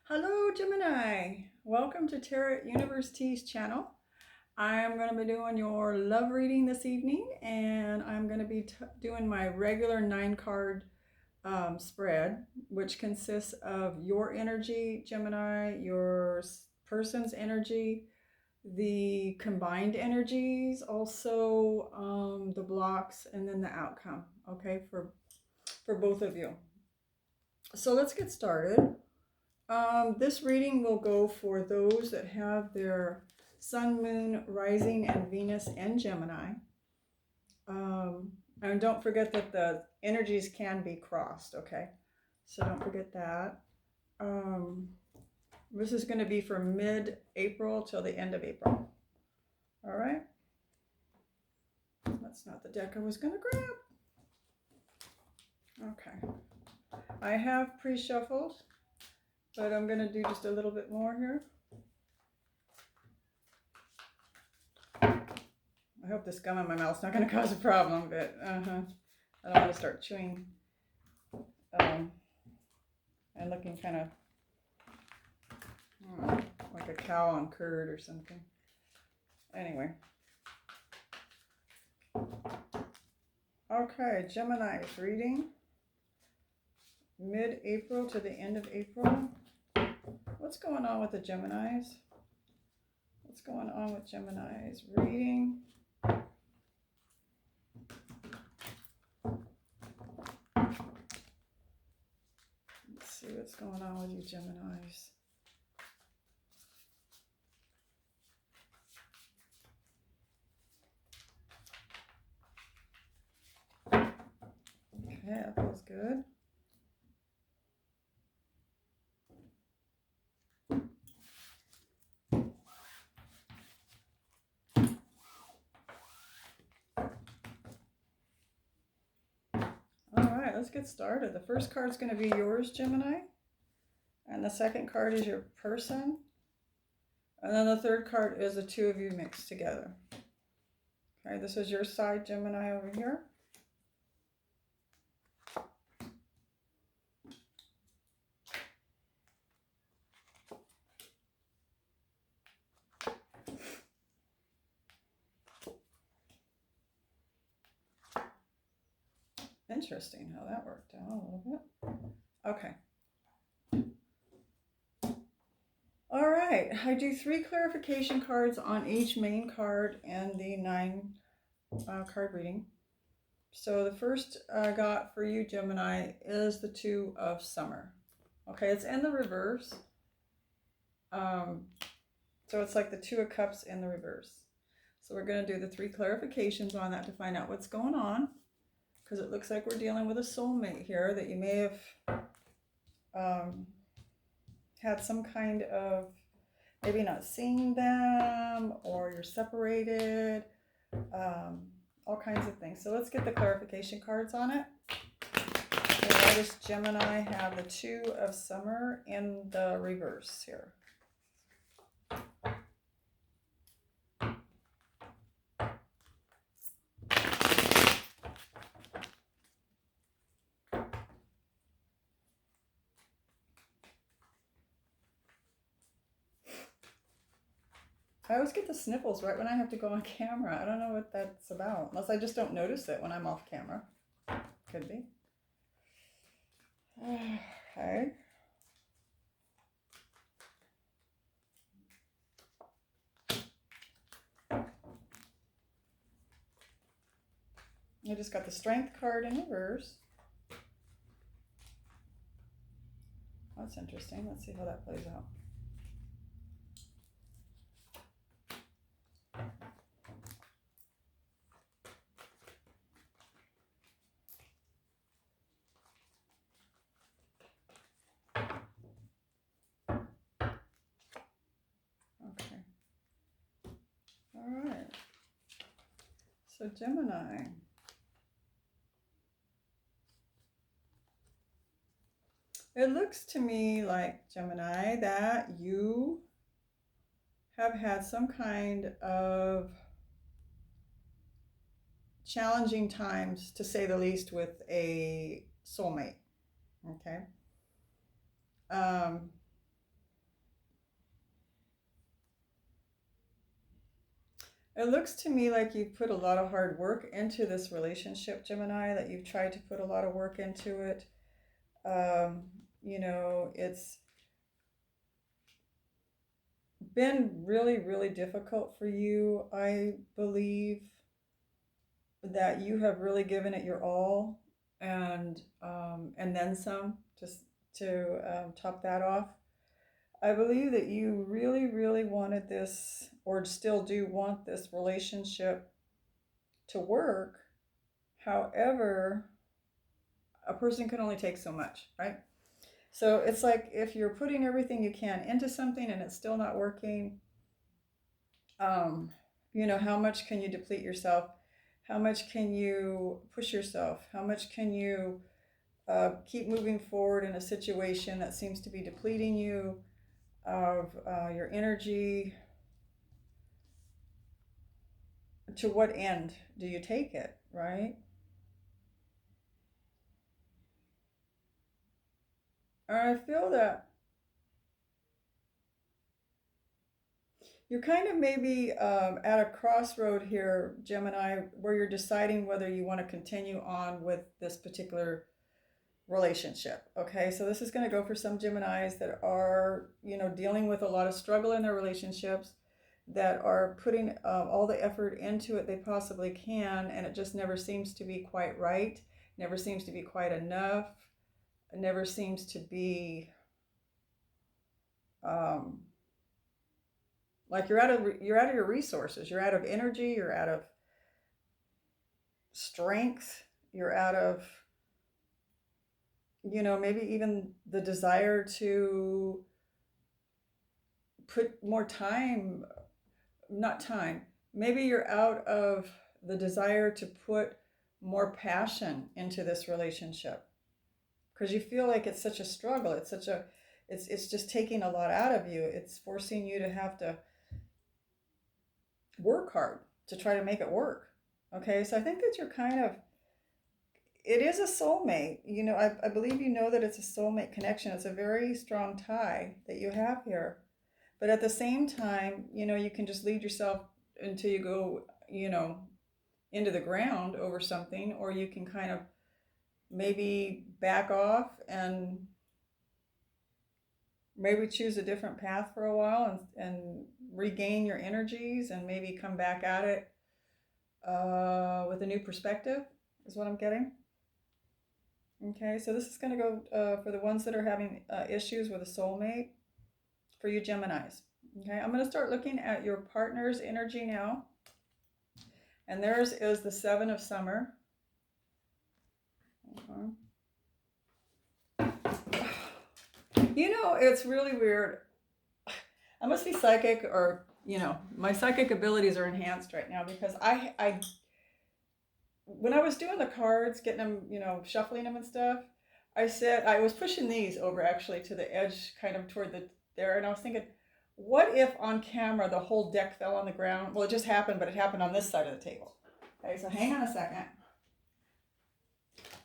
Hello, Gemini. Welcome to Tarot University's channel. I'm going to be doing your love reading this evening, and I'm going to be doing my regular 9-card spread, which consists of your energy, Gemini, your person's energy, the combined energies, also the blocks, and then the outcome, okay, for both of you. So let's get started. This reading will go for those that have their Sun, Moon, Rising, and Venus in Gemini. And don't forget that the energies can be crossed, okay? So don't forget that. This is going to be from mid-April till the end of April. All right? That's not the deck I was going to grab. Okay. I have pre-shuffled, but I'm going to do just a little bit more here. I hope this gum in my mouth's not going to cause a problem, but I don't want to start chewing and looking kind of like a cow on curd or something. Anyway. Okay, Gemini's reading. Mid-April to the end of April. What's going on with the Geminis? What's going on with Gemini's reading? Let's see what's going on with you Geminis. Okay, that feels good. Let's get started. The first card is going to be yours, Gemini. And the second card is your person. And then the third card is the two of you mixed together. Okay, this is your side, Gemini, over here. Interesting how that worked out a little bit. Okay. All right, I do 3 clarification cards on each main card and the 9 card reading. So the first I got for you, Gemini, is the Two of Summer. Okay, it's in the reverse. So it's like the Two of Cups in the reverse. So we're going to do the 3 clarifications on that to find out what's going on. Because it looks like we're dealing with a soulmate here that you may have had some kind of, maybe not seeing them, or you're separated, all kinds of things. So let's get the clarification cards on it. So notice Gemini have the Two of Summer in the reverse here. I always get the sniffles right when I have to go on camera. I don't know what that's about, unless I just don't notice it when I'm off camera. Could be. Okay. I just got the Strength card in reverse. That's interesting. Let's see how that plays out. Okay. All right. So Gemini. It looks to me like, Gemini, that you have had some kind of challenging times, to say the least, with a soulmate. Okay. It looks to me like you've put a lot of hard work into this relationship, Gemini, that you've tried to put a lot of work into it. Um, you know, it's been really, really difficult for you. I believe that you have really given it your all, and then some, just to top that off. I believe that you really, really wanted this, or still do want this relationship to work. However, a person can only take so much, right? So it's like if you're putting everything you can into something and it's still not working, um, you know, how much can you deplete yourself? How much can you push yourself? How much can you keep moving forward in a situation that seems to be depleting you of your energy? To what end do you take it, right? And I feel that you're kind of maybe at a crossroad here, Gemini, where you're deciding whether you want to continue on with this particular relationship. Okay, so this is going to go for some Geminis that are, you know, dealing with a lot of struggle in their relationships, that are putting all the effort into it they possibly can, and it just never seems to be quite right, never seems to be quite enough, never seems to be um, like you're out of your resources, you're out of energy, you're out of strength, you're out of, you know, maybe even the desire to put more time, not time, maybe you're out of the desire to put more passion into this relationship, because you feel like it's such a struggle, it's such a, it's just taking a lot out of you, it's forcing you to have to work hard to try to make it work. Okay, so I think that you're kind of, it is a soulmate. You know, I believe you know that it's a soulmate connection. It's a very strong tie that you have here. But at the same time, you know, you can just lead yourself until you go, you know, into the ground over something, or you can kind of maybe back off and maybe choose a different path for a while, and regain your energies and maybe come back at it with a new perspective, is what I'm getting. Okay, so this is going to go for the ones that are having issues with a soulmate, for you Geminis. Okay, I'm going to start looking at your partner's energy now. And theirs is the Seven of Summer. You know, it's really weird. I must be psychic, or, you know, my psychic abilities are enhanced right now, because I when I was doing the cards, getting them, you know, shuffling them and stuff, I said, I was pushing these over actually to the edge, kind of toward the there, and I was thinking, what if on camera the whole deck fell on the ground? Well, it just happened, but it happened on this side of the table. Okay, so hang on a second.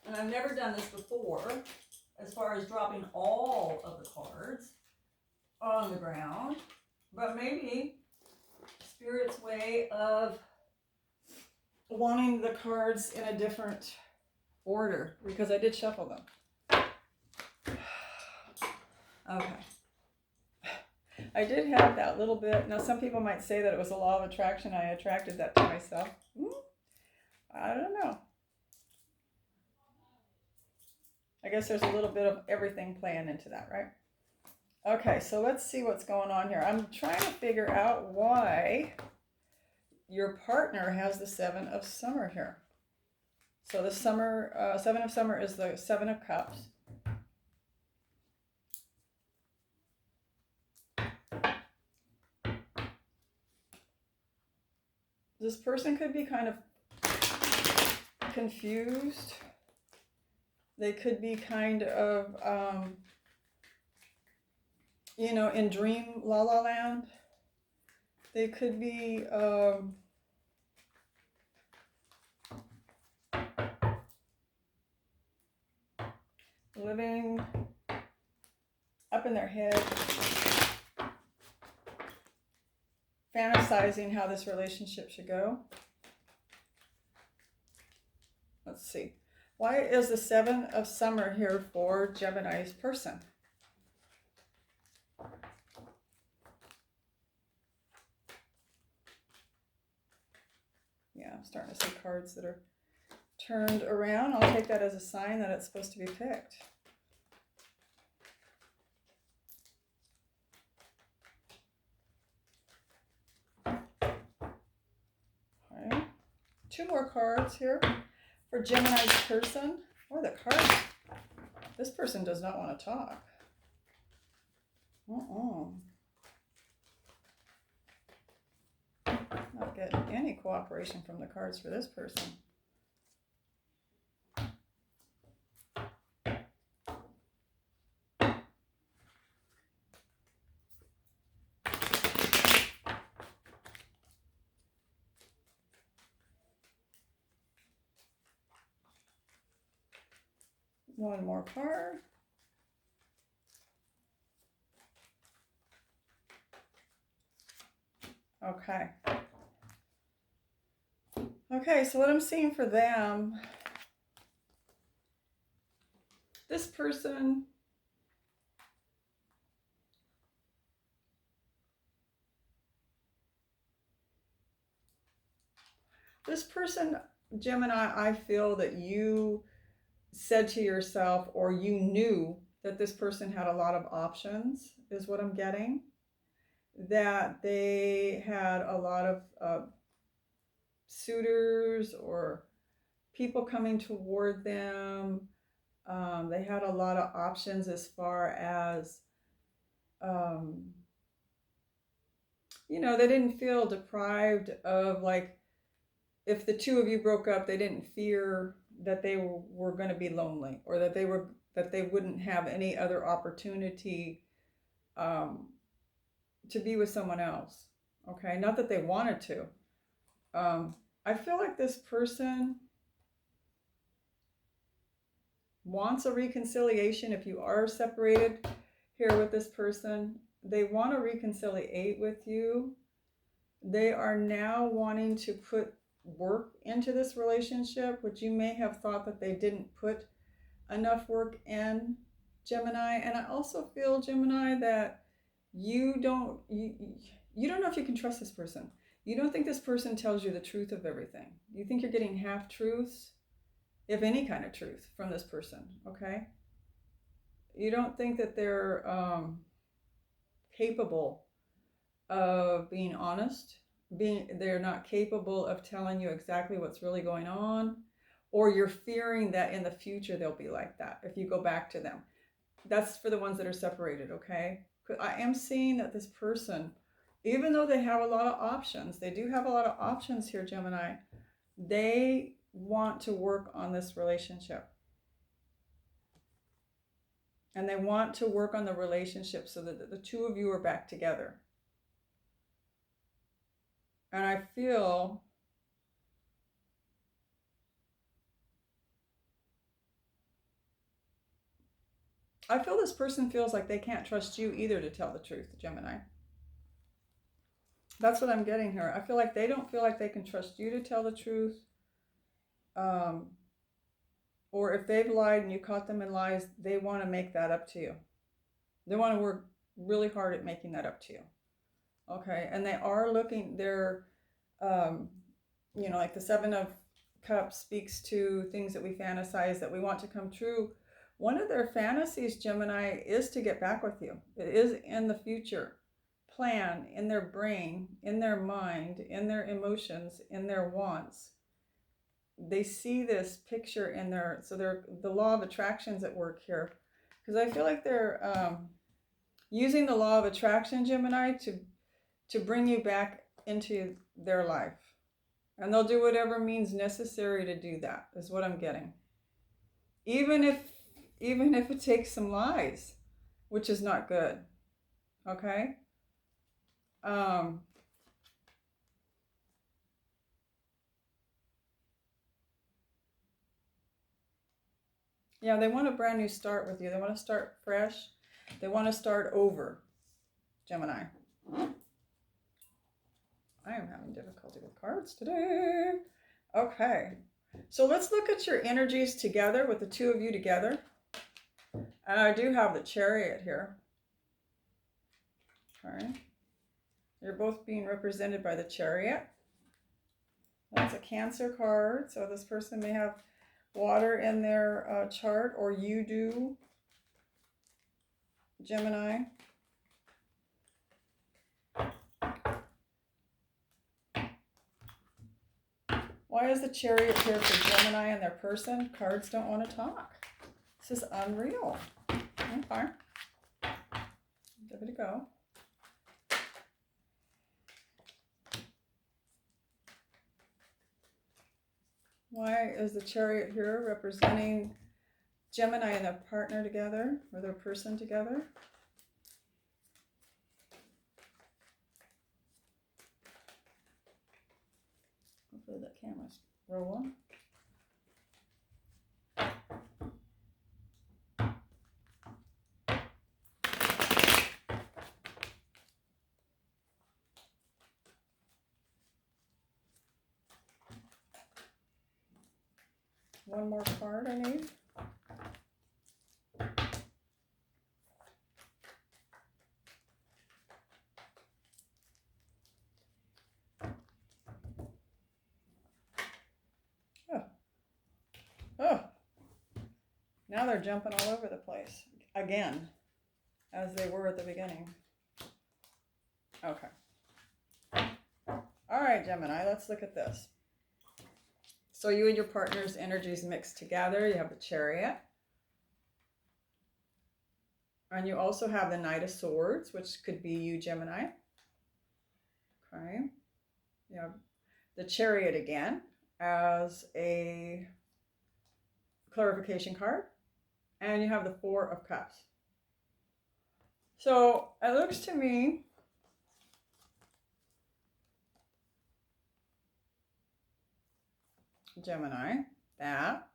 And I've never done this before, as far as dropping all of the cards on the ground, but maybe Spirit's way of wanting the cards in a different order, because I did shuffle them. Okay. I did have that little bit. Now, some people might say that it was a law of attraction. I attracted that to myself. I don't know. I guess there's a little bit of everything playing into that, right? Okay, so let's see what's going on here. I'm trying to figure out why your partner has the Seven of Summer here. So the Seven of Summer is the Seven of Cups. This person could be kind of confused. They could be kind of, you know, in dream la la land. They could be living up in their head. fantasizing how this relationship should go. Let's see. Why is the Seven of Summer here for Gemini's person? Yeah, I'm starting to see cards that are turned around. I'll take that as a sign that it's supposed to be picked. Okay. 2 more cards here for Gemini's person. Oh, the cards. This person does not want to talk. Not getting any cooperation from the cards for this person. One more card. Okay. Okay, so what I'm seeing for them, this person Gemini, I feel that you said to yourself, or you knew that this person had a lot of options, is what I'm getting. That they had a lot of suitors or people coming toward them. They had a lot of options as far as, you know, they didn't feel deprived of, like, if the two of you broke up, they didn't fear that they were going to be lonely, or that they wouldn't have any other opportunity to be with someone else. Okay, not that they wanted to. I feel like this person wants a reconciliation. If you are separated here with this person, they want to reconciliate with you. They are now wanting to put work into this relationship, which you may have thought that they didn't put enough work in, Gemini. And I also feel, Gemini, that you don't know if you can trust this person. You don't think this person tells you the truth of everything. You think you're getting half truths, if any kind of truth, from this person. Okay, you don't think that they're capable of being honest. They're not capable of telling you exactly what's really going on, or you're fearing that in the future they'll be like that if you go back to them. That's for the ones that are separated. Okay, I am seeing that this person, even though they have a lot of options, they do have a lot of options here, Gemini, they want to work on this relationship. And they want to work on the relationship so that the two of you are back together. And I feel this person feels like they can't trust you either to tell the truth, Gemini. That's what I'm getting here. I feel like they don't feel like they can trust you to tell the truth. Or if they've lied and you caught them in lies, they want to make that up to you. They want to work really hard at making that up to you. Okay, and they are looking, they're, you know, like the Seven of Cups speaks to things that we fantasize that we want to come true. One of their fantasies, Gemini, is to get back with you. It is in the future plan, in their brain, in their mind, in their emotions, in their wants. They see this picture in their, so they're, the law of attraction's at work here. Because I feel like they're using the law of attraction, Gemini, to bring you back into their life. And they'll do whatever means necessary to do that, is what I'm getting. Even if it takes some lies, which is not good. Okay? Yeah, they want a brand new start with you. They want to start fresh. They want to start over, Gemini. I am having difficulty with cards today. Okay. So let's look at your energies together with the two of you together. And I do have the Chariot here. Okay. You're both being represented by the Chariot. That's a Cancer card. So this person may have water in their chart, or you do, Gemini. Why is the Chariot here for Gemini and their person? Cards don't want to talk. This is unreal. Okay. Give it a go. Why is the Chariot here representing Gemini and their partner together, or their person together? Hopefully that camera's rolling. One more card I need. Oh, now they're jumping all over the place again, as they were at the beginning. Okay. All right, Gemini, let's look at this. So you and your partner's energies mixed together. You have the Chariot. And you also have the Knight of Swords, which could be you, Gemini. Okay. You have the Chariot again as a clarification card. And you have the Four of Cups. So it looks to me Gemini that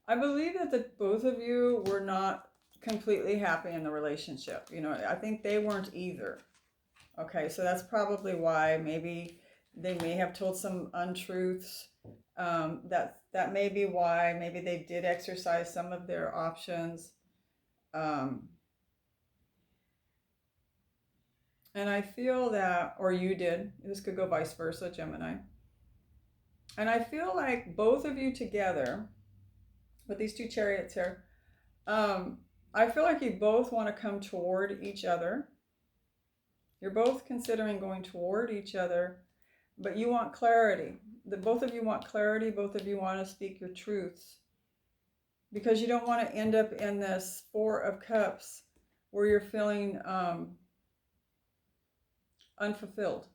I believe that both of you were not completely happy in the relationship. You know, I think they weren't either. Okay, so that's probably why maybe they may have told some untruths. That may be why maybe they did exercise some of their options. And I feel that, or you did, this could go vice versa, Gemini. And I feel like both of you together, with these two Chariots here, I feel like you both want to come toward each other. You're both considering going toward each other, but you want clarity. Both of you want clarity. Both of you want to speak your truths, because you don't want to end up in this Four of Cups where you're feeling unfulfilled.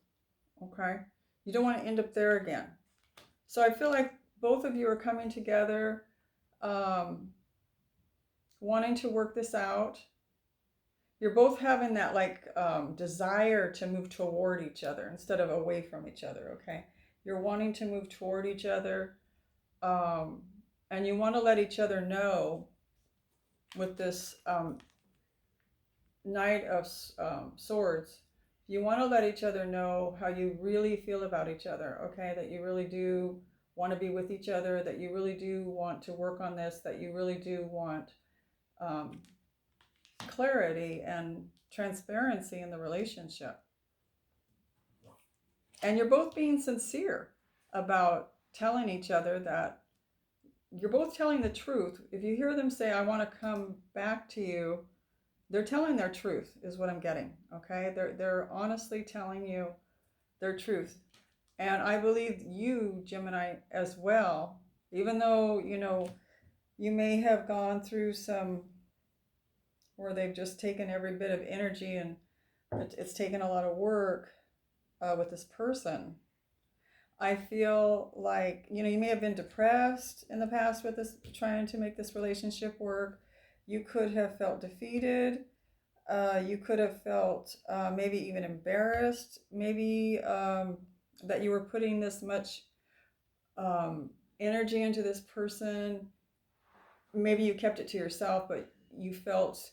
Okay, you don't want to end up there again. So I feel like both of you are coming together, wanting to work this out. You're both having that desire to move toward each other instead of away from each other. Okay, you're wanting to move toward each other, and you want to let each other know with this Knight of Swords. You want to let each other know how you really feel about each other, okay? That you really do want to be with each other, that you really do want to work on this, that you really do want clarity and transparency in the relationship. And you're both being sincere about telling each other that you're both telling the truth. If you hear them say, I want to come back to you, they're telling their truth, is what I'm getting, okay? They're honestly telling you their truth. And I believe you, Gemini, as well, even though, you know, you may have gone through some where they've just taken every bit of energy, and it's taken a lot of work with this person. I feel like, you know, you may have been depressed in the past with this, trying to make this relationship work. You could have felt defeated. You could have felt maybe even embarrassed. Maybe that you were putting this much energy into this person. Maybe you kept it to yourself, but you felt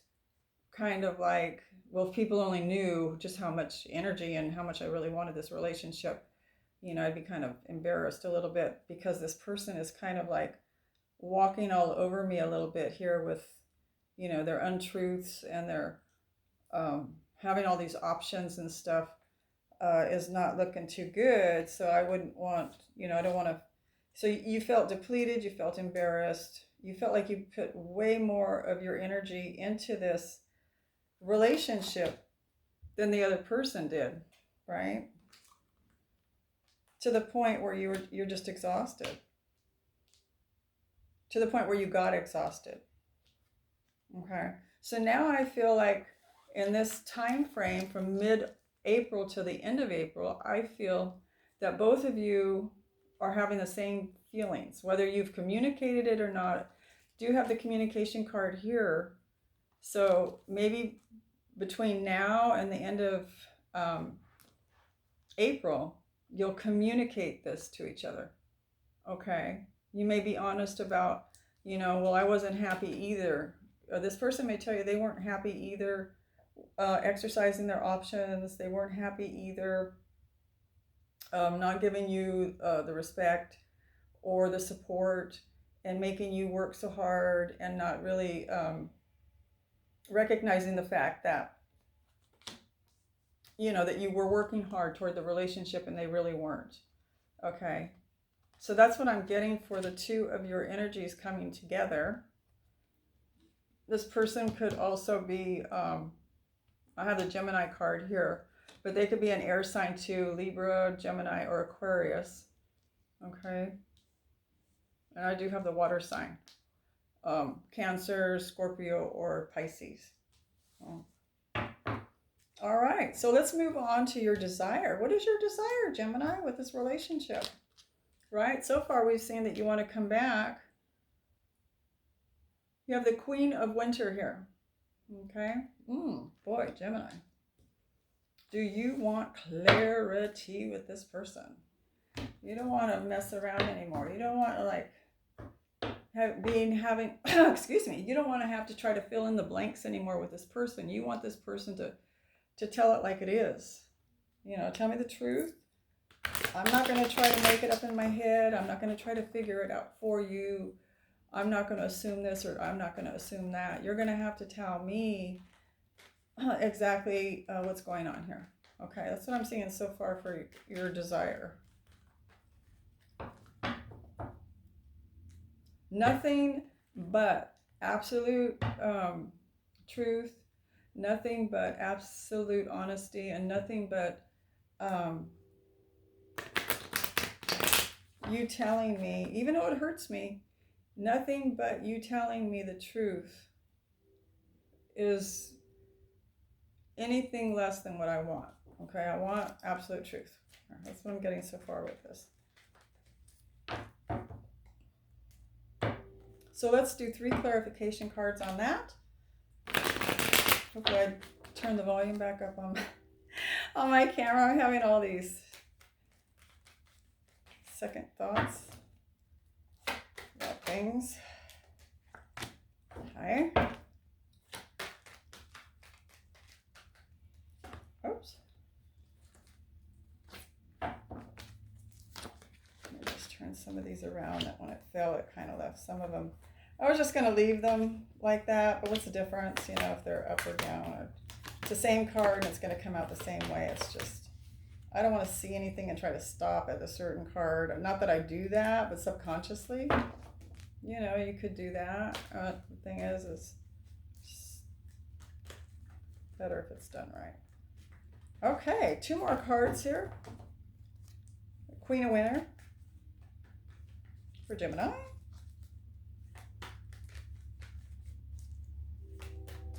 kind of like, well, if people only knew just how much energy and how much I really wanted this relationship, you know, I'd be kind of embarrassed a little bit, because this person is kind of like walking all over me a little bit here with, you know, their untruths and their having all these options and stuff is not looking too good. So I wouldn't want, you know, I don't want to. So you felt depleted, you felt embarrassed, you felt like you put way more of your energy into this relationship than the other person did, right? To the point where you're just exhausted. To the point where you got exhausted. Okay. So now I feel like in this time frame from mid-April to the end of April, I feel that both of you are having the same feelings, whether you've communicated it or not. Do have the communication card here. So maybe between now and the end of April, you'll communicate this to each other. Okay. You may be honest about, you know, well, I wasn't happy either. This person may tell you they weren't happy either exercising their options. They weren't happy either not giving you the respect or the support and making you work so hard, and not really recognizing the fact that, you know, that you were working hard toward the relationship and they really weren't. Okay. So that's what I'm getting for the two of your energies coming together. This person could also be, I have the Gemini card here, but they could be an air sign too, Libra, Gemini, or Aquarius. Okay. And I do have the water sign, Cancer, Scorpio, or Pisces. Oh. All right. So let's move on to your desire. What is your desire, Gemini, with this relationship? Right? So far we've seen that you want to come back. You have the Queen of Winter here. Okay. Boy, Gemini. Do you want clarity with this person? You don't want to mess around anymore. You don't want to like having excuse me. You don't want to have to try to fill in the blanks anymore with this person. You want this person to tell it like it is. You know, tell me the truth. I'm not going to try to make it up in my head. I'm not going to try to figure it out for you. I'm not going to assume this or I'm not going to assume that. You're going to have to tell me exactly what's going on here. Okay, that's what I'm seeing so far for your desire. Nothing but absolute truth, nothing but absolute honesty, and nothing but you telling me, even though it hurts me, nothing but you telling me the truth is anything less than what I want. Okay, I want absolute truth. That's what I'm getting so far with this. So let's do 3 clarification cards on that. Hopefully I turn the volume back up on my camera. I'm having all these second thoughts about things. Okay. Oops. Let me just turn some of these around. That when it fell, it kind of left some of them. I was just going to leave them like that, but what's the difference, you know, if they're up or down? It's the same card and it's going to come out the same way. It's just, I don't want to see anything and try to stop at a certain card. Not that I do that, but subconsciously, you know, you could do that. The thing is just better if it's done right. Okay, 2 more cards here. Queen of Winter for Gemini.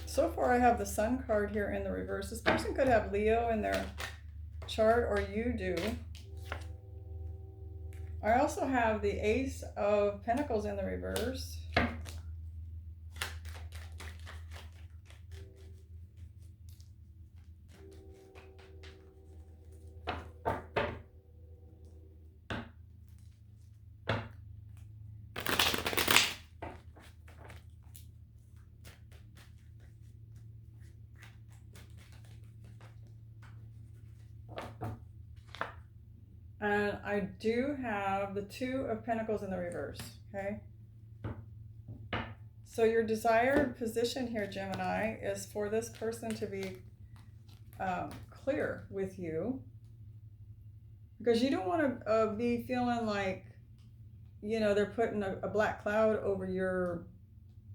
So far I have the Sun card here in the reverse. This person could have Leo in their chart, or you do. I also have the Ace of Pentacles in the reverse. And I do have the Two of Pentacles in the reverse, okay? So your desired position here, Gemini, is for this person to be clear with you. Because you don't want to be feeling like, you know, they're putting a black cloud over your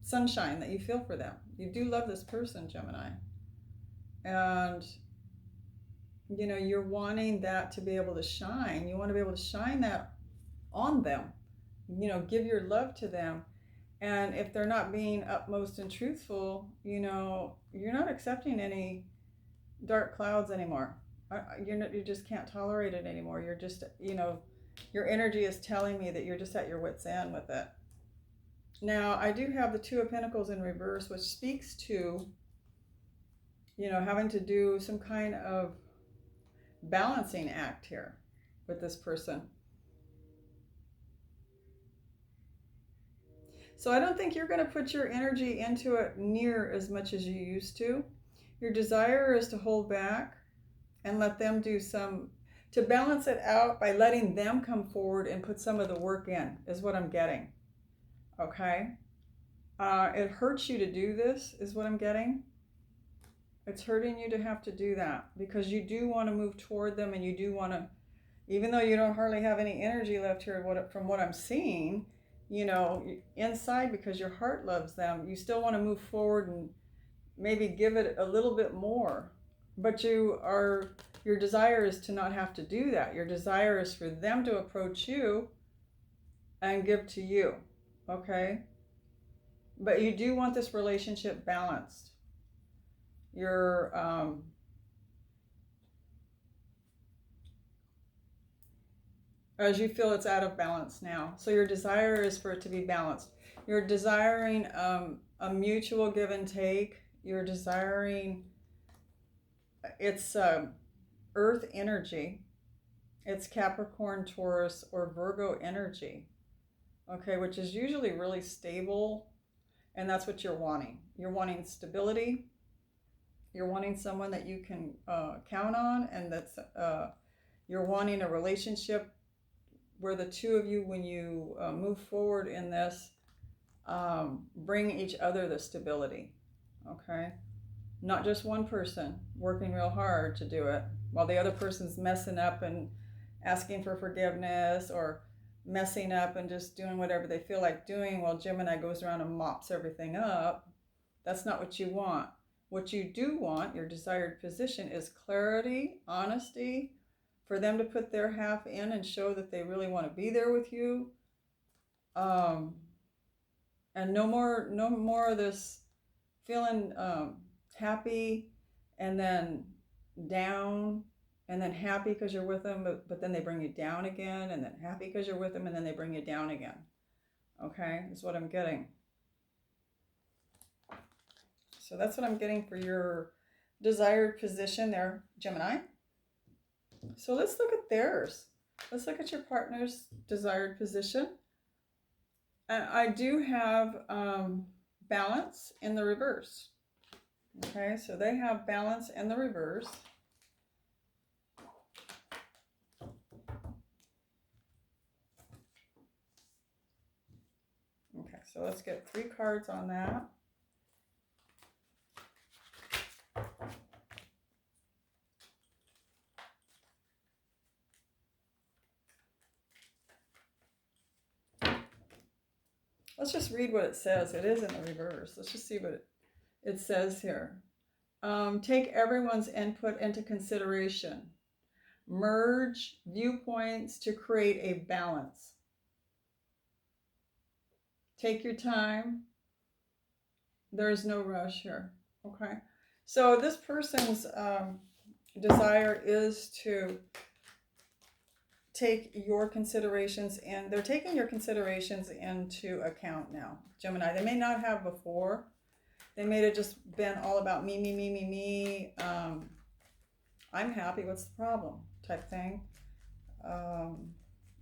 sunshine that you feel for them. You do love this person, Gemini. And you know, you're wanting that to be able to shine. You want to be able to shine that on them, you know, give your love to them. And if they're not being utmost and truthful, you know, you're not accepting any dark clouds anymore. You just can't tolerate it anymore. You're just, you know, your energy is telling me that you're just at your wit's end with it. Now, I do have the Two of Pentacles in reverse, which speaks to, you know, having to do some kind of balancing act here with this person. So I don't think you're going to put your energy into it near as much as you used to. Your desire is to hold back and let them do to balance it out by letting them come forward and put some of the work in, is what I'm getting. Okay? It hurts you to do this, is what I'm getting. It's hurting you to have to do that because you do want to move toward them, and you do want to, even though you don't hardly have any energy left here from what I'm seeing, you know, inside, because your heart loves them, you still want to move forward and maybe give it a little bit more. But your desire is to not have to do that. Your desire is for them to approach you and give to you. Okay? But you do want this relationship balanced. You're as you feel it's out of balance now. So your desire is for it to be balanced. You're desiring a mutual give and take. You're desiring, it's earth energy. It's Capricorn, Taurus, or Virgo energy. Okay, which is usually really stable. And that's what you're wanting. You're wanting stability. You're wanting someone that you can count on, and that's you're wanting a relationship where the two of you, when you move forward in this, bring each other the stability. Okay, not just one person working real hard to do it while the other person's messing up and asking for forgiveness, or messing up and just doing whatever they feel like doing while Gemini goes around and mops everything up. That's not what you want. What you do want, your desired position, is clarity, honesty, for them to put their half in and show that they really want to be there with you. And no more of this feeling happy and then down, and then happy because you're with them, but then they bring you down again, and then happy because you're with them, and then they bring you down again. Okay, that's what I'm getting. So that's what I'm getting for your desired position there, Gemini. So let's look at theirs. Let's look at your partner's desired position. And I do have balance in the reverse. Okay, so they have balance in the reverse. Okay, so let's get 3 cards on that. Let's just read what it says. It is in the reverse. Let's just see what it says here. Take everyone's input into consideration. Merge viewpoints to create a balance. Take your time. There's no rush here. Okay. So this person's desire is to take your considerations, and they're taking your considerations into account now, Gemini. They may not have before. They may have just been all about me, me, me, me, me. I'm happy, what's the problem type thing.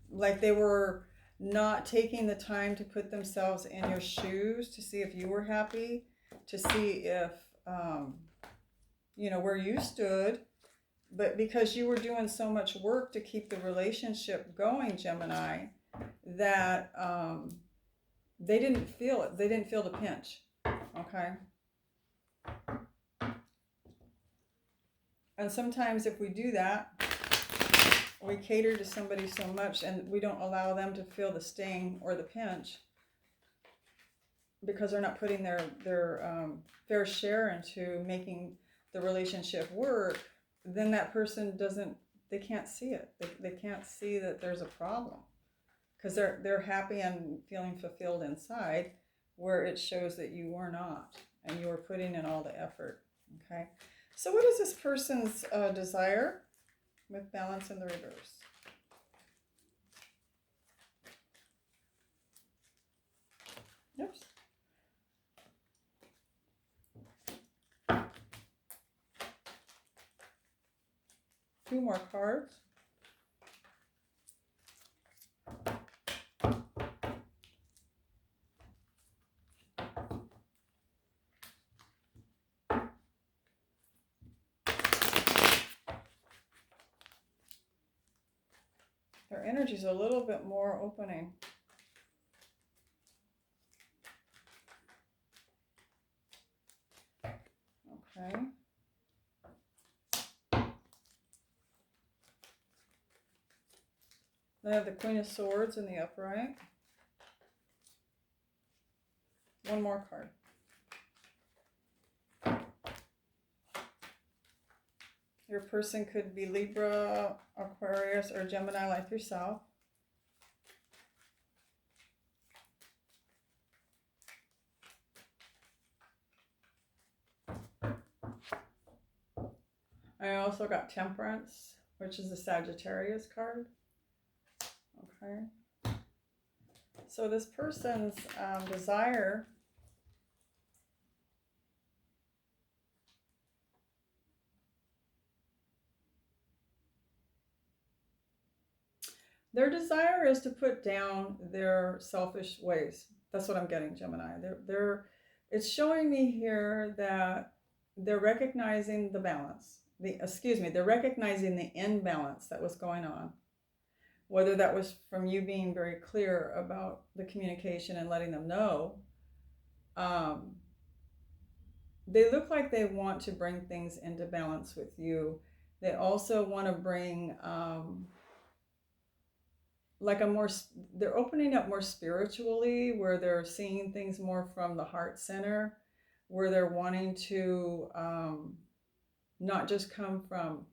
Like they were not taking the time to put themselves in your shoes to see if you were happy, to see if, you know, where you stood, But because you were doing so much work to keep the relationship going, Gemini, that they didn't feel it. They didn't feel the pinch. Okay. And sometimes if we do that, we cater to somebody so much and we don't allow them to feel the sting or the pinch because they're not putting their fair share into making the relationship work, then that person doesn't, they can't see it. They can't see that there's a problem because they're happy and feeling fulfilled inside, where it shows that you were not and you were putting in all the effort. Okay. So what is this person's desire with balance in the reverse? Oops. Two more cards. Their energy's a little bit more opening. Okay. They have the Queen of Swords in the upright. One more card. Your person could be Libra, Aquarius, or Gemini like yourself. I also got Temperance, which is the Sagittarius card. Okay. So this person's desire is to put down their selfish ways. That's what I'm getting, Gemini. It's showing me here that they're recognizing the balance. They're recognizing the imbalance that was going on. Whether that was from you being very clear about the communication and letting them know. They look like they want to bring things into balance with you. They also want to bring they're opening up more spiritually, where they're seeing things more from the heart center, where they're wanting to not just come from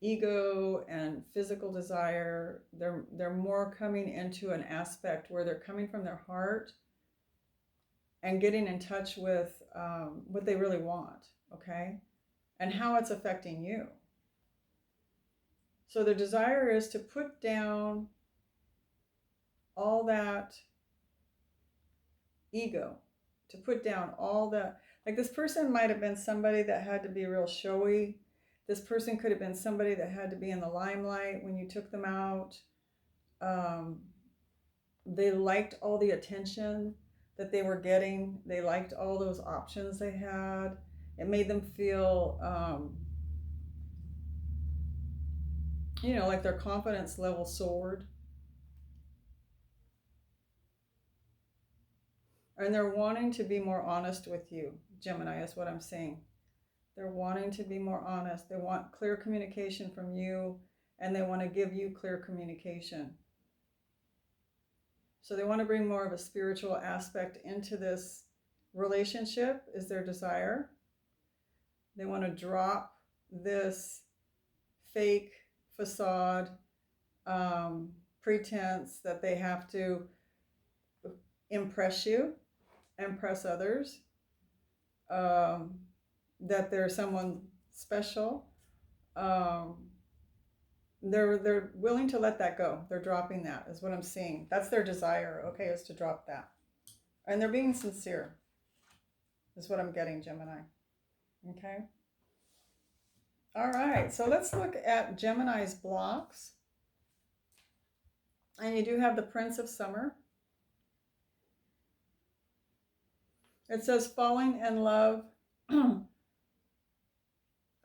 ego and physical desire. They're more coming into an aspect where they're coming from their heart and getting in touch with what they really want, okay? And how it's affecting you. So the desire is to put down all that ego, to put down all the, like this person might have been somebody that had to be real showy. This person could have been somebody that had to be in the limelight when you took them out. They liked all the attention that they were getting. They liked all those options they had. It made them feel, like their confidence level soared. And they're wanting to be more honest with you, Gemini, is what I'm seeing. They're wanting to be more honest. They want clear communication from you, and they want to give you clear communication. So they want to bring more of a spiritual aspect into this relationship, is their desire. They want to drop this fake facade, pretense that they have to impress you, impress others, that they're someone special. They're willing to let that go. They're dropping that, is what I'm seeing. That's their desire, okay, is to drop that. And they're being sincere, is what I'm getting, Gemini. Okay? All right, so let's look at Gemini's blocks. And you do have the Prince of Summer. It says falling in love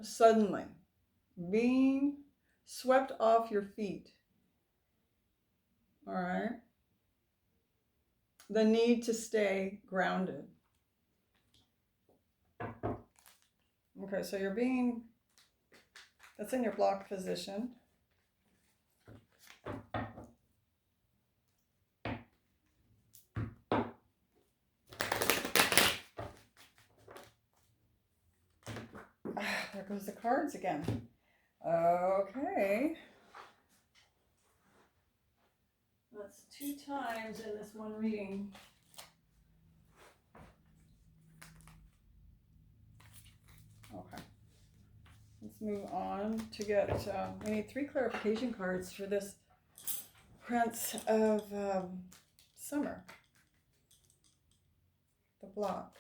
suddenly. being swept off your feet. All right. The need to stay grounded. Okay, so you're being, that's in your blocked position. There goes the cards again. Okay. That's 2 times in this one reading. Okay. Let's move on to get, we need 3 clarification cards for this Prince of Summer. The block.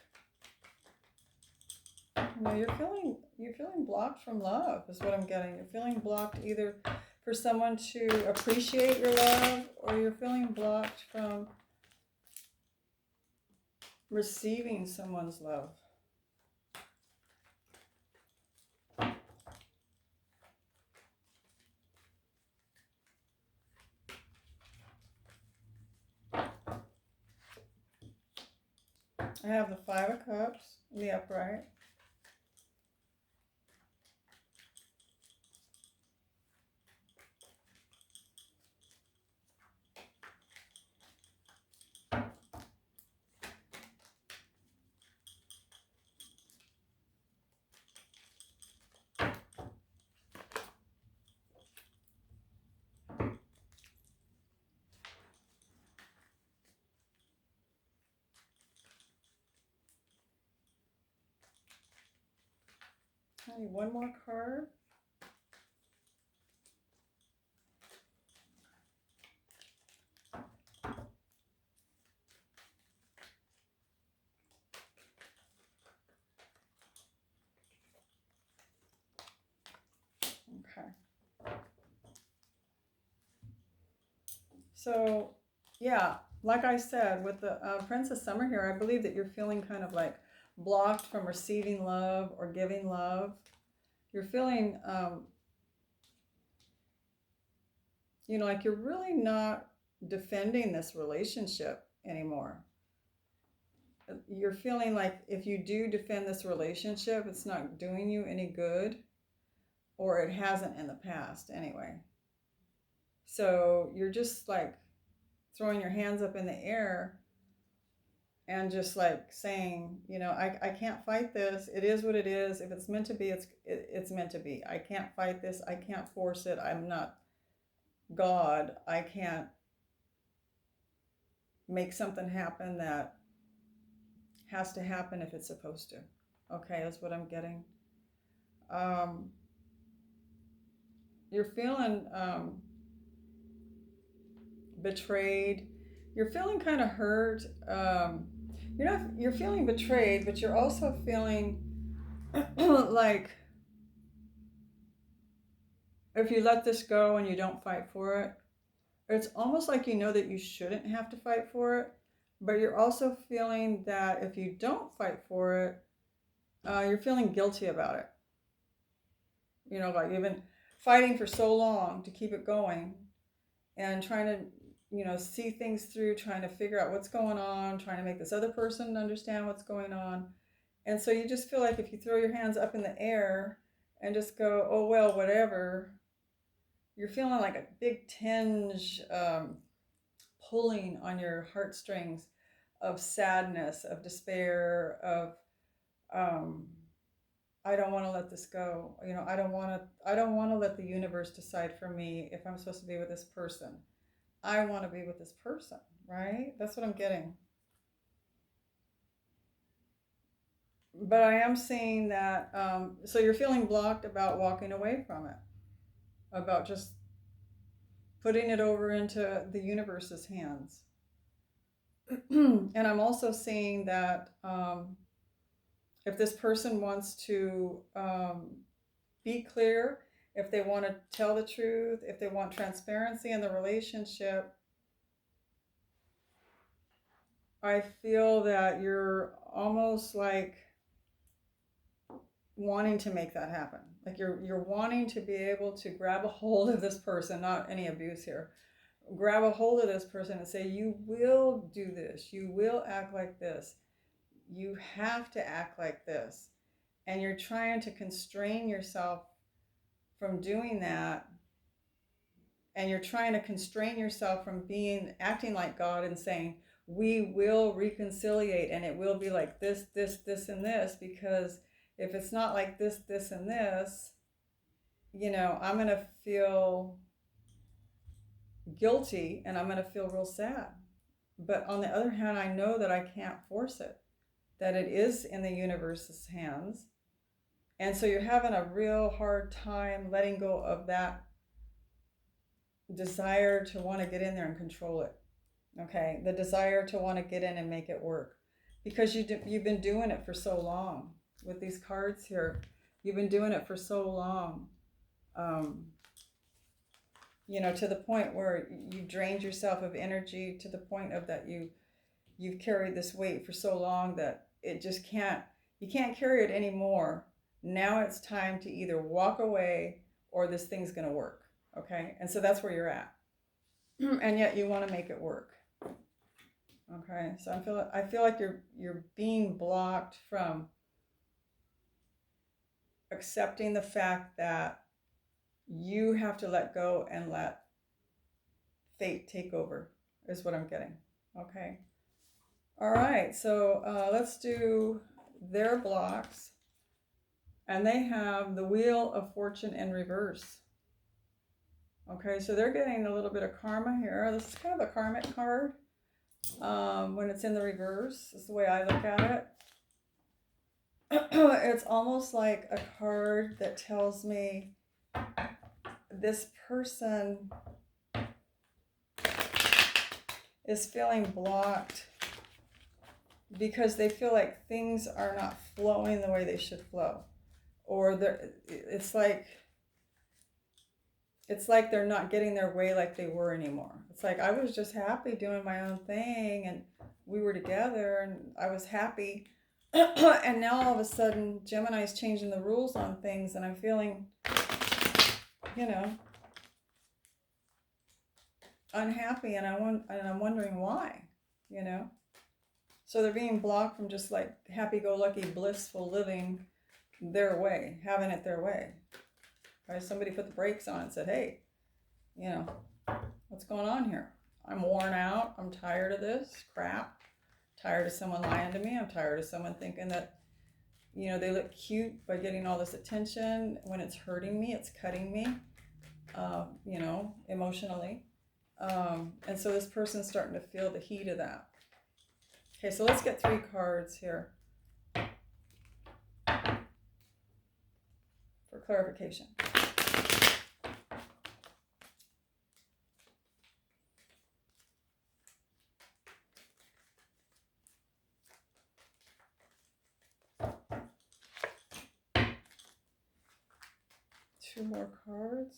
No, you're feeling blocked from love is what I'm getting. You're feeling blocked either for someone to appreciate your love, or you're feeling blocked from receiving someone's love. I have the 5 of Cups in the upright. I need one more card. Okay. So, yeah, like I said, with the Prince of Summer here, I believe that you're feeling kind of like blocked from receiving love or giving love. You're feeling, like you're really not defending this relationship anymore. You're feeling like if you do defend this relationship, it's not doing you any good, or it hasn't in the past anyway. So you're just like throwing your hands up in the air and just like saying, I can't fight this. It is what it is. If it's meant to be, it's meant to be. I can't fight this. I can't force it. I'm not God. I can't make something happen that has to happen if it's supposed to. Okay, that's what I'm getting. You're feeling betrayed. You're feeling kind of hurt. You're feeling betrayed, but you're also feeling like if you let this go and you don't fight for it, it's almost like you know that you shouldn't have to fight for it, but you're also feeling that if you don't fight for it, you're feeling guilty about it. Like you've been fighting for so long to keep it going and trying to, see things through, trying to figure out what's going on, trying to make this other person understand what's going on. And so you just feel like if you throw your hands up in the air and just go, oh, well, whatever, you're feeling like a big tinge pulling on your heartstrings of sadness, of despair, of I don't want to let this go. I don't want to let the universe decide for me if I'm supposed to be with this person. I want to be with this person, right? That's what I'm getting. But I am seeing that, so you're feeling blocked about walking away from it, about just putting it over into the universe's hands. And I'm also seeing that if this person wants to be clear, if they want to tell the truth, if they want transparency in the relationship, I feel that you're almost like wanting to make that happen. Like you're wanting to be able to grab a hold of this person, not any abuse here. Grab a hold of this person and say, you will do this. You will act like this. You have to act like this. And you're trying to constrain yourself from doing that. And you're trying to constrain yourself from acting like God and saying, we will reconciliate and it will be like this, this, and this, because if it's not like this, this, and this, I'm going to feel guilty and I'm going to feel real sad. But on the other hand, I know that I can't force it, that it is in the universe's hands. And so you're having a real hard time letting go of that desire to want to get in there and control it. Okay, the desire to want to get in and make it work, because you've been doing it for so long with these cards here. You've been doing it for so long, to the point where you drained yourself of energy, to the point of that you've carried this weight for so long that it just you can't carry it anymore. Now it's time to either walk away or this thing's going to work. Okay, and so that's where you're at, and yet you want to make it work. Okay, so I feel like you're being blocked from accepting the fact that you have to let go and let fate take over, is what I'm getting. Okay. All right, so let's do their blocks. And they have the Wheel of Fortune in reverse. Okay, so they're getting a little bit of karma here. This is kind of a karmic card. When it's in the reverse, is the way I look at it. It's almost like a card that tells me this person is feeling blocked because they feel like things are not flowing the way they should flow, or it's like they're not getting their way like they were anymore. It's like, I was just happy doing my own thing and we were together and I was happy. And now all of a sudden Gemini's changing the rules on things and I'm feeling, unhappy, and I'm wondering why, So they're being blocked from just like happy-go-lucky, blissful living their way, having it their way. Okay, somebody put the brakes on and said, hey, what's going on here? I'm worn out. I'm tired of this crap. Tired of someone lying to me. I'm tired of someone thinking that, they look cute by getting all this attention when it's hurting me, it's cutting me, emotionally. And so this person's starting to feel the heat of that. Okay, so let's get 3 cards here for clarification. Two more cards.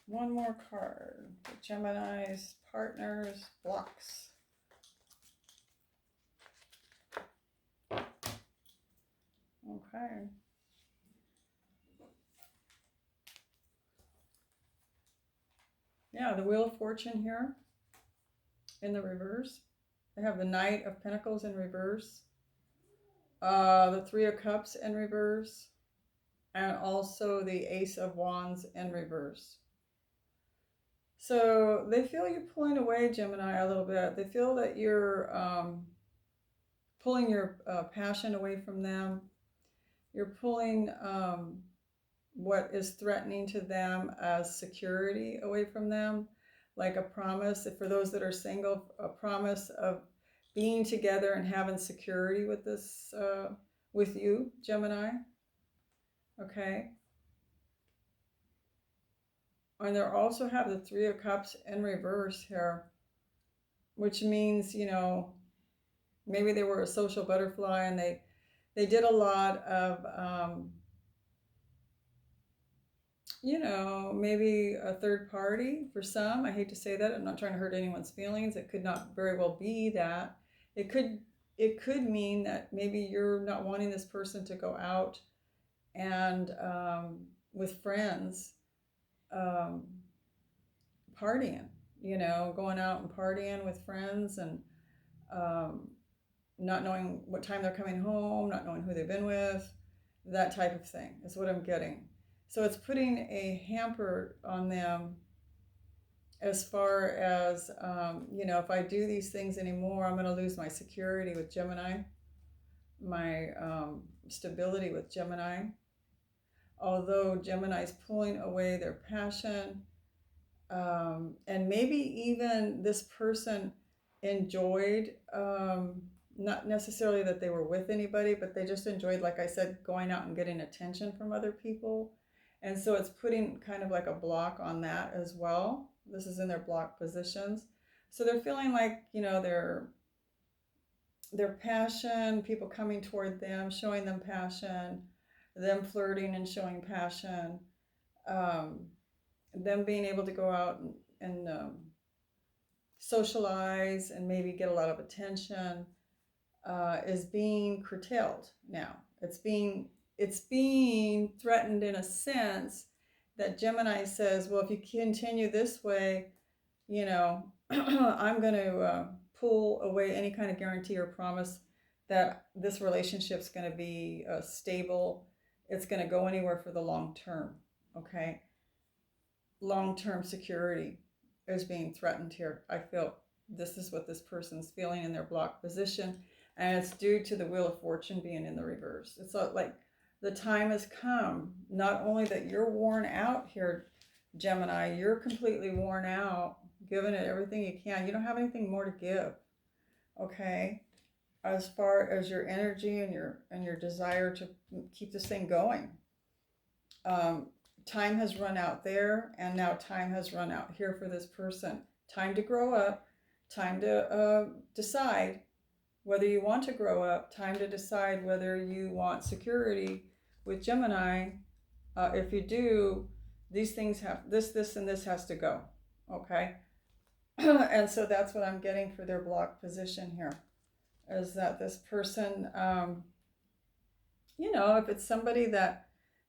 One more card. Gemini's partners blocks. Okay. Yeah, the Wheel of Fortune here in the reverse. They have the Knight of Pentacles in reverse. The Three of Cups in reverse. And also the Ace of Wands in reverse. So they feel you pulling away, Gemini, a little bit. They feel that you're pulling your passion away from them. You're pulling what is threatening to them as security away from them, like a promise. For those that are single, a promise of being together and having security with this, with you, Gemini. Okay. And they also have the Three of Cups in reverse here, which means, maybe they were a social butterfly and they did a lot of, you know, maybe a third party for some. I hate to say that. I'm not trying to hurt anyone's feelings. It could not very well be that. It could mean that maybe you're not wanting this person to go out and with friends, um, partying, you know, going out and partying with friends, and um, not knowing what time they're coming home, not knowing who they've been with, that type of thing is what I'm getting. So it's putting a hamper on them as far as, you know, if I do these things anymore, I'm going to lose my security with Gemini, my stability with Gemini. Although Gemini's pulling away their passion, and maybe even this person enjoyed, not necessarily that they were with anybody, but they just enjoyed, like I said, going out and getting attention from other people. And so it's putting kind of like a block on that as well. This is in their block positions. So they're feeling like, you know, their passion, people coming toward them, showing them passion, them flirting and showing passion, them being able to go out and socialize and maybe get a lot of attention, is being curtailed now. It's being threatened in a sense that Gemini says, well, if you continue this way, you know, I'm going to pull away any kind of guarantee or promise that this relationship's going to be stable. It's going to go anywhere for the long term. Okay. Long-term security is being threatened here. I feel this is what this person's feeling in their block position, and it's due to the Wheel of Fortune being in the reverse. It's like the time has come, not only that you're worn out here, Gemini, you're completely worn out, giving it everything you can. You don't have anything more to give, okay? As far as your energy and your desire to keep this thing going. Time has run out there, and now time has run out here for this person. Time to grow up, time to decide whether you want to grow up, time to decide whether you want security with Gemini. If you do, these things have, this, and this has to go, okay? And so that's what I'm getting for their block position here, is that this person, you know, if it's somebody that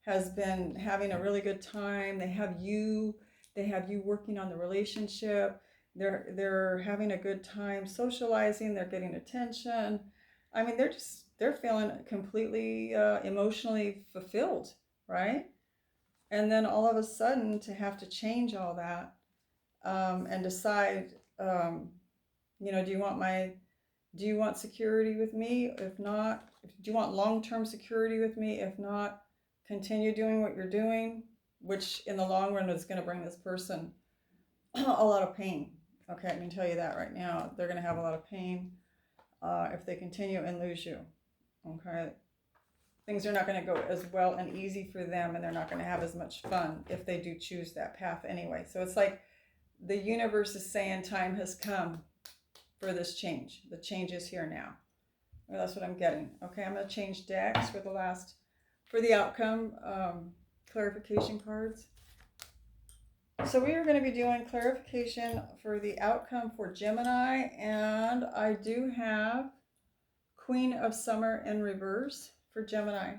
has been having a really good time, they have you working on the relationship, they're having a good time socializing, they're getting attention. I mean, they're feeling completely emotionally fulfilled, right? And then all of a sudden to have to change all that, and decide, you know, do you want security with me? If not, do you want long-term security with me? If not, continue doing what you're doing, which in the long run is going to bring this person a lot of pain. Okay, I can tell you that right now. They're going to have a lot of pain if they continue and lose you. Okay, things are not going to go as well and easy for them, and they're not going to have as much fun if they do choose that path anyway. So it's like the universe is saying time has come for this change. The change is here now. Well, that's what I'm getting. Okay, I'm going to change decks for the outcome clarification cards. So we are going to be doing clarification for the outcome for Gemini, and I do have Queen of Summer in reverse for Gemini.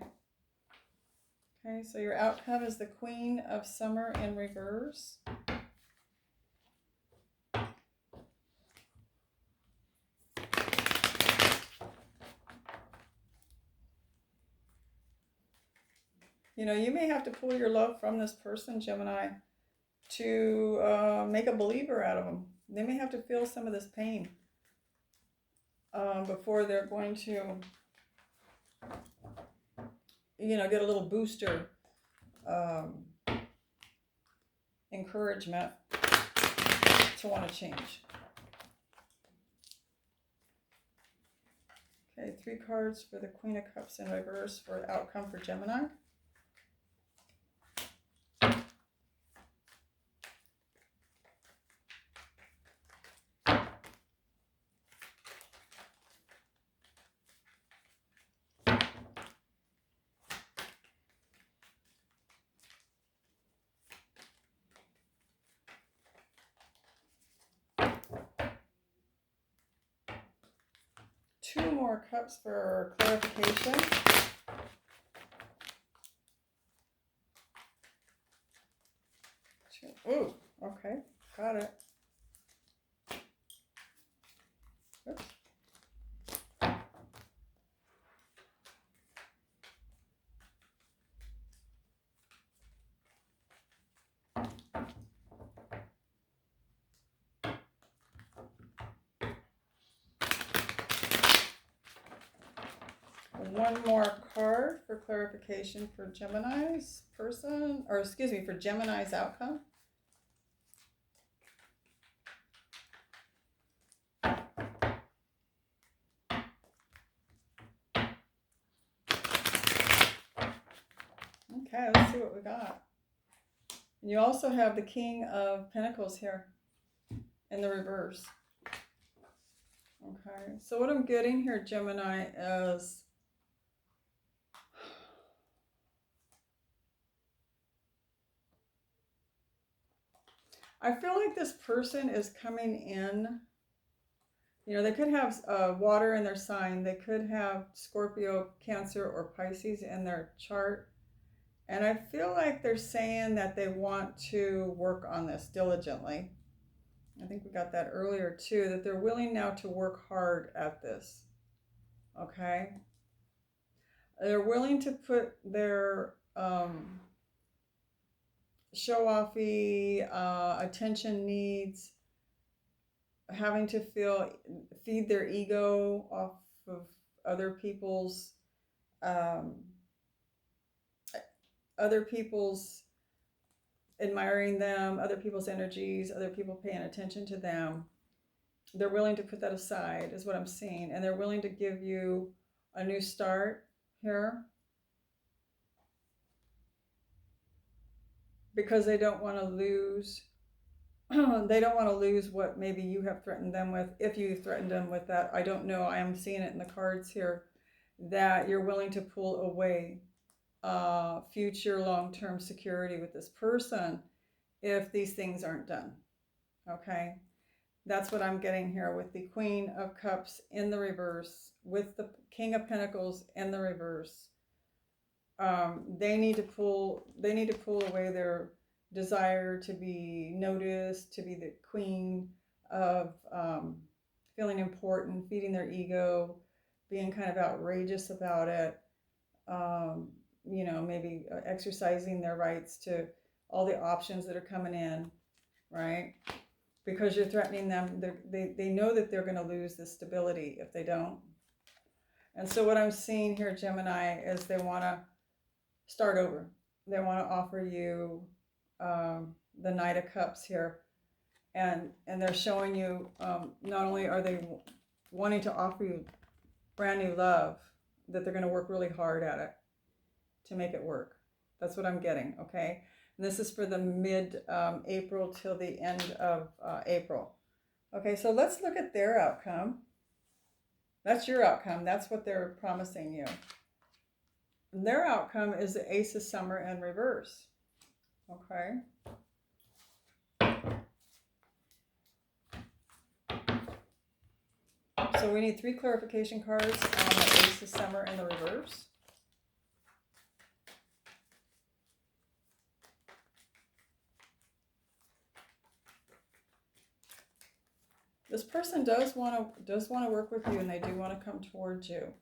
Okay, so your outcome is the Queen of Summer in reverse. You know, you may have to pull your love from this person, Gemini, to make a believer out of them. They may have to feel some of this pain before they're going to, you know, get a little booster encouragement to want to change. Okay, 3 cards for the Queen of Cups in reverse for the outcome for Gemini. 2 more cups for clarification. Oh, okay, got it. Oops. One more card for clarification for Gemini's person, or excuse me, for Gemini's outcome. Okay, let's see what we got. And you also have the King of Pentacles here in the reverse. Okay, so what I'm getting here, Gemini, is I feel like this person is coming in. You know, they could have water in their sign. They could have Scorpio, Cancer, or Pisces in their chart. And I feel like they're saying that they want to work on this diligently. I think we got that earlier too, that they're willing now to work hard at this. Okay? They're willing to put their show-offy attention needs, having to feed their ego off of other people's admiring them, other people's energies, other people paying attention to them. They're willing to put that aside, is what I'm seeing. And they're willing to give you a new start here, because they don't want to lose they don't want to lose what maybe you have threatened them with. If you threatened them with that, I don't know. I am seeing it in the cards here that you're willing to pull away future long-term security with this person if these things aren't done. Okay, that's what I'm getting here with the Queen of Cups in the reverse, with the King of Pentacles in the reverse. They need to pull away their desire to be noticed, to be the queen of feeling important, feeding their ego, being kind of outrageous about it. You know, maybe exercising their rights to all the options that are coming in, right? Because you're threatening them. They know that they're going to lose this stability if they don't. And so what I'm seeing here, Gemini, is they want to start over. They want to offer you the Knight of Cups here. And they're showing you, not only are they wanting to offer you brand new love, that they're going to work really hard at it to make it work. That's what I'm getting, okay? And this is for the mid-April till the end of April. Okay, so let's look at their outcome. That's your outcome. That's what they're promising you. And their outcome is the Ace of Summer in reverse. Okay. So we need 3 clarification cards on the Ace of Summer in the reverse. This person does want to work with you, and they do want to come towards you.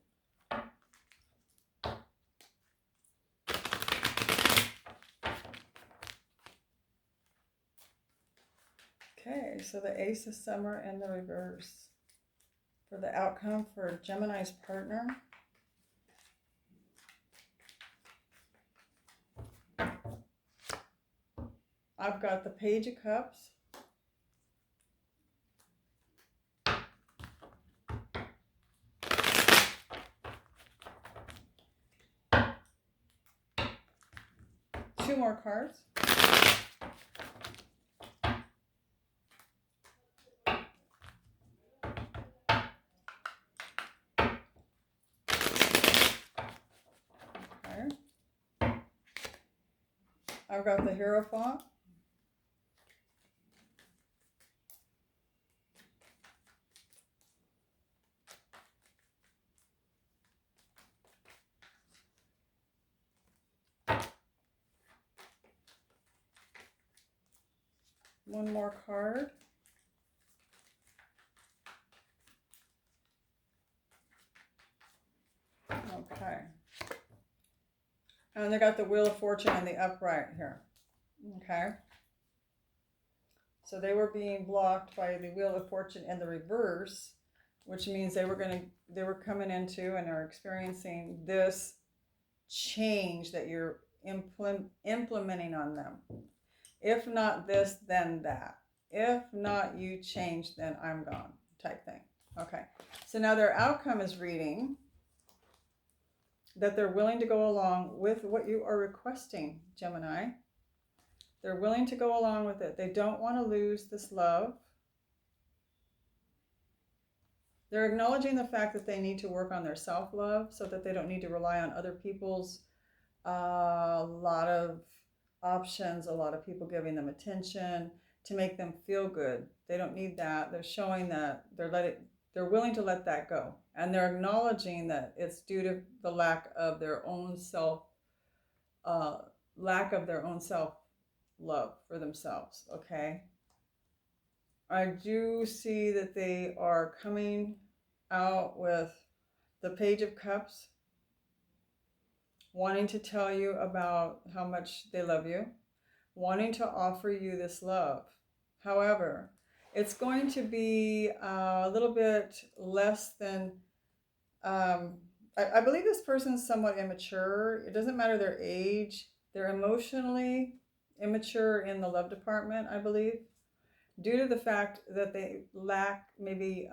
Okay, so the Ace of Summer in the reverse for the outcome for Gemini's partner. I've got the Page of Cups. Two more cards. Okay. I've got the Hierophant. One more card. Okay. And they got the Wheel of Fortune in the upright here. Okay. So they were being blocked by the Wheel of Fortune in the reverse, which means they were coming into and are experiencing this change that you're implementing on them. If not this, then that. If not you change, then I'm gone type thing. Okay. So now their outcome is reading that they're willing to go along with what you are requesting, Gemini. They're willing to go along with it. They don't want to lose this love. They're acknowledging the fact that they need to work on their self-love so that they don't need to rely on other people's lot of options, a lot of people giving them attention to make them feel good. They don't need that. They're showing that they're willing to let that go. And they're acknowledging that it's due to the lack of their own self-love for themselves, okay? I do see that they are coming out with the Page of Cups, wanting to tell you about how much they love you, wanting to offer you this love. However, it's going to be a little bit less than, I believe this person's somewhat immature. It doesn't matter their age. They're emotionally immature in the love department, I believe, due to the fact that they lack maybe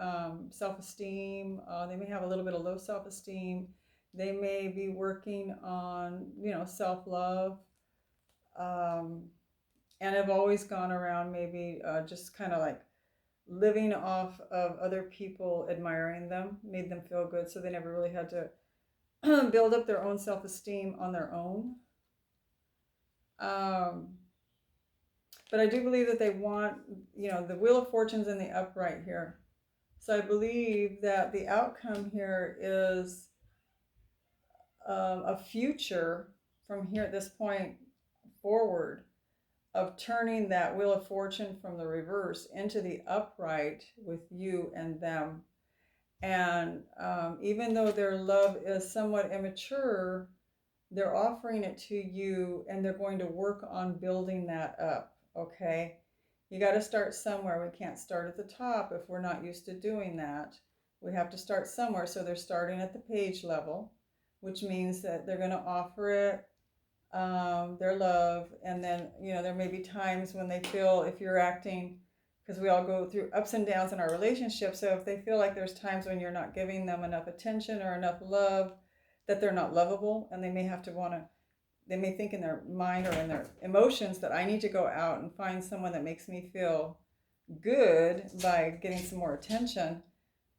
self-esteem. They may have a little bit of low self-esteem. They may be working on, self-love, and have always gone around maybe just kind of like living off of other people admiring them, made them feel good, so they never really had to build up their own self-esteem on their own. But I do believe that they want, the Wheel of Fortune's in the upright here. So I believe that the outcome here is a future from here at this point forward of turning that Wheel of Fortune from the reverse into the upright with you and them. And even though their love is somewhat immature, they're offering it to you and they're going to work on building that up, okay? You got to start somewhere. We can't start at the top if we're not used to doing that. We have to start somewhere. So they're starting at the page level, which means that they're going to offer it their love, and then there may be times when they feel, if you're acting, because we all go through ups and downs in our relationship, so if they feel like there's times when you're not giving them enough attention or enough love, that they're not lovable, and they may think in their mind or in their emotions that I need to go out and find someone that makes me feel good by getting some more attention.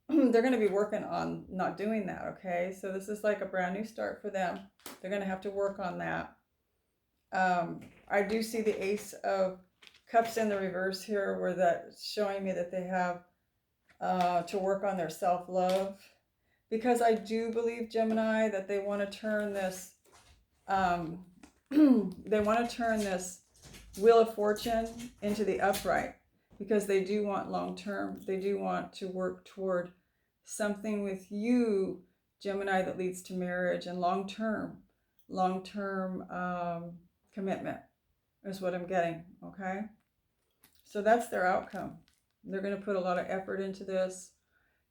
They're going to be working on not doing that, okay? So this is like a brand new start for them. They're going to have to work on that. I do see the Ace of Cups in the reverse here, where that's showing me that they have to work on their self-love, because I do believe, Gemini, that they want to turn this Wheel of Fortune into the upright, because they do want long-term. They do want to work toward something with you, Gemini, that leads to marriage and long-term commitment is what I'm getting, okay? So that's their outcome. They're going to put a lot of effort into this.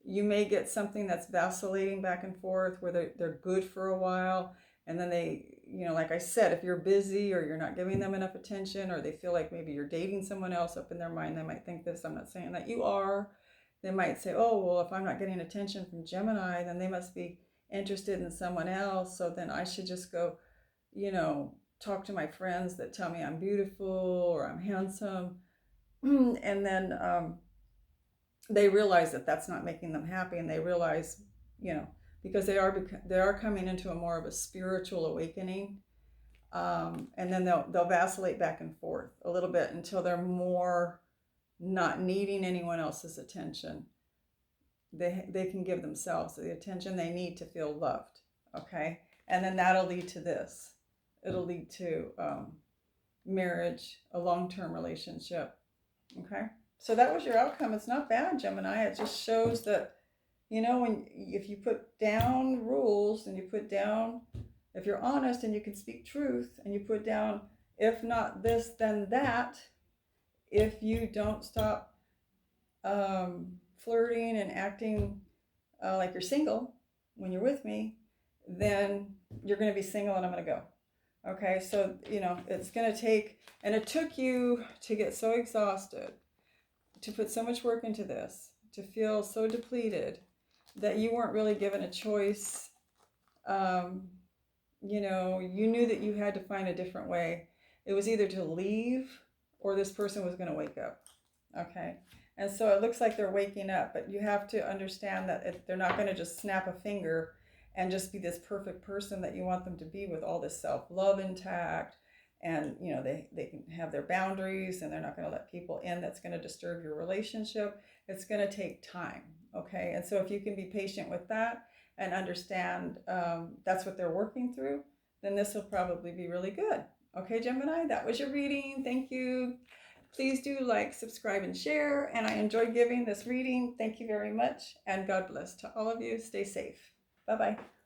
You may get something that's vacillating back and forth, where they're good for a while, and then they, like I said, if you're busy or you're not giving them enough attention, or they feel like maybe you're dating someone else, up in their mind they might think this. I'm not saying that you are. They might say, oh, well, if I'm not getting attention from Gemini, then they must be interested in someone else, so then I should just go, talk to my friends that tell me I'm beautiful or I'm handsome. And then they realize that that's not making them happy, and they realize, because they are coming into a more of a spiritual awakening, and then they'll vacillate back and forth a little bit until they're more not needing anyone else's attention. They can give themselves the attention they need to feel loved, okay? And then that'll lead to this. It'll lead to marriage, a long-term relationship. Okay. So that was your outcome. It's not bad, Gemini. It just shows that, you know, when if you put down rules and you put down, if you're honest and you can speak truth and you put down, if not this, then that, if you don't stop flirting and acting like you're single when you're with me, then you're going to be single and I'm going to go. Okay, so, you know, it's going to take, and it took you to get so exhausted, to put so much work into this, to feel so depleted that you weren't really given a choice. You know, you knew that you had to find a different way. It was either to leave or this person was going to wake up. Okay. And so it looks like they're waking up, but you have to understand that they're not going to just snap a finger and just be this perfect person that you want them to be with all this self-love intact. And, you know, they can have their boundaries and they're not going to let people in that's going to disturb your relationship. It's going to take time. Okay. And so if you can be patient with that and understand that's what they're working through, then this will probably be really good. Okay, Gemini, that was your reading. Thank you. Please do like, subscribe, and share. And I enjoyed giving this reading. Thank you very much. And God bless to all of you. Stay safe. Bye-bye.